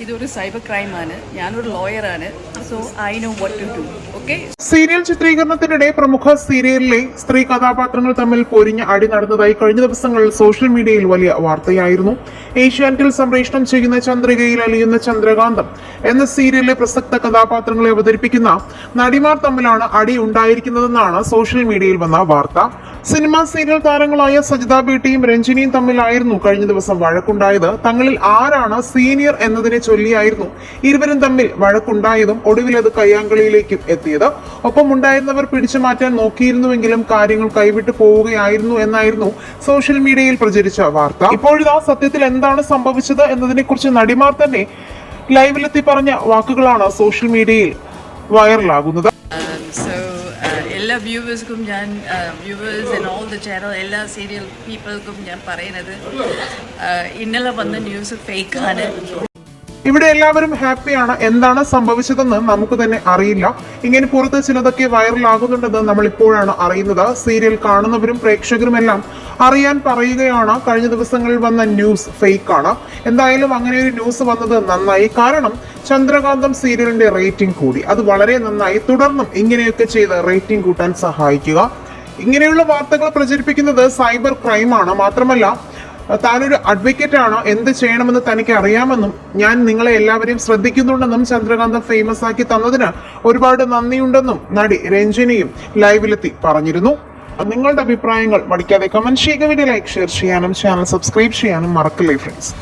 ഇതൊരു സൈബർ ക്രൈമാണ്. ഞാനൊരു ലോയറാണ്. So I know what to do. Okay. Serial ചിത്രീകരണത്തിനിടെ പ്രമുഖ സീരിയലിലെ സ്ത്രീ കഥാപാത്രങ്ങൾ തമ്മിൽ പൊരിഞ്ഞ അടി നടന്നതായി കഴിഞ്ഞ ദിവസങ്ങളിൽ സോഷ്യൽ മീഡിയയിൽ വലിയ വാർത്തയായിരുന്നു. ഏഷ്യാനെറ്റിൽ സംപ്രേഷണം ചെയ്യുന്ന ചന്ദ്രികയിൽ അലിയുന്ന ചന്ദ്രകാന്തം എന്ന സീരിയലിലെ പ്രസക്ത കഥാപാത്രങ്ങളെ അവതരിപ്പിക്കുന്ന നടിമാർ തമ്മിലാണ് അടി ഉണ്ടായിരിക്കുന്നതെന്നാണ് സോഷ്യൽ മീഡിയയിൽ വന്ന വാർത്ത. സിനിമാ സീരിയൽ താരങ്ങളായ സജിത ബേട്ടിയും രഞ്ജിനിയും തമ്മിലായിരുന്നു കഴിഞ്ഞ ദിവസം വഴക്കുണ്ടായത്. തങ്ങളിൽ ആരാണ് സീനിയർ എന്നതിനെ ചൊല്ലിയായിരുന്നു ഇരുവരും തമ്മിൽ വഴക്കുണ്ടായതും ഒടുവിൽ അത് കയ്യാങ്കളിയിലേക്കും എത്തിയത്. ഒപ്പം ഉണ്ടായിരുന്നവർ പിടിച്ചു മാറ്റാൻ നോക്കിയിരുന്നുവെങ്കിലും കാര്യങ്ങൾ കൈവിട്ടു പോവുകയായിരുന്നു എന്നായിരുന്നു സോഷ്യൽ മീഡിയയിൽ പ്രചരിച്ച വാർത്ത. ഇപ്പോഴിതാ സത്യത്തിൽ എന്താണ് സംഭവിച്ചത് എന്നതിനെ കുറിച്ച് നടിമാർ തന്നെ ലൈവിലെത്തി പറഞ്ഞ വാക്കുകളാണ് സോഷ്യൽ മീഡിയയിൽ വൈറലാകുന്നത്. എല്ലാ വ്യൂവേഴ്സും ഞാൻ viewers and all the channel എല്ലാ സീരിയൽ പീപ്പിൾക്കും ഞാൻ പറയുന്നത് ഇന്നലെ വന്ന ന്യൂസ് ഫേക്കാണ്. ഇവിടെ എല്ലാവരും ഹാപ്പിയാണ്. എന്താണ് സംഭവിച്ചതെന്ന് നമുക്ക് തന്നെ അറിയില്ല. ഇങ്ങനെ പുറത്ത് ചിലതൊക്കെ വൈറലാകുന്നുണ്ടെന്ന് നമ്മൾ ഇപ്പോഴാണ് അറിയുന്നത്. സീരിയൽ കാണുന്നവരും പ്രേക്ഷകരുമെല്ലാം അറിയാൻ പറയുകയാണ് കഴിഞ്ഞ ദിവസങ്ങളിൽ വന്ന ന്യൂസ് ഫേക്കാണ്. എന്തായാലും അങ്ങനെ ഒരു ന്യൂസ് വന്നത് നന്നായി. കാരണം ചന്ദ്രകാന്തം സീരിയലിന്റെ റേറ്റിംഗ് കൂടി. അത് വളരെ നന്നായി. തുടർന്നും ഇങ്ങനെയൊക്കെ ചെയ്ത് റേറ്റിംഗ് കൂട്ടാൻ സഹായിക്കുക. ഇങ്ങനെയുള്ള വാർത്തകൾ പ്രചരിപ്പിക്കുന്നത് സൈബർ ക്രൈമാണ്. മാത്രമല്ല താനൊരു അഡ്വക്കേറ്റ് ആണ്, എന്ത് ചെയ്യണമെന്ന് തനിക്ക് അറിയാമെന്നും ഞാൻ നിങ്ങളെ എല്ലാവരെയും ശ്രദ്ധിക്കുന്നുണ്ടെന്നും ചന്ദ്രകാന്തം ഫേമസ് ആക്കി തന്നതിന് ഒരുപാട് നന്ദിയുണ്ടെന്നും നടി രഞ്ജിനിയും ലൈവിലെത്തി പറഞ്ഞിരുന്നു. നിങ്ങളുടെ അഭിപ്രായങ്ങൾ മടിക്കാതെ കമന്റ് ചെയ്യുക. വീഡിയോ ലൈക്ക് ഷെയർ ചെയ്യാനും ചാനൽ സബ്സ്ക്രൈബ് ചെയ്യാനും മറക്കില്ലേ ഫ്രണ്ട്സ്.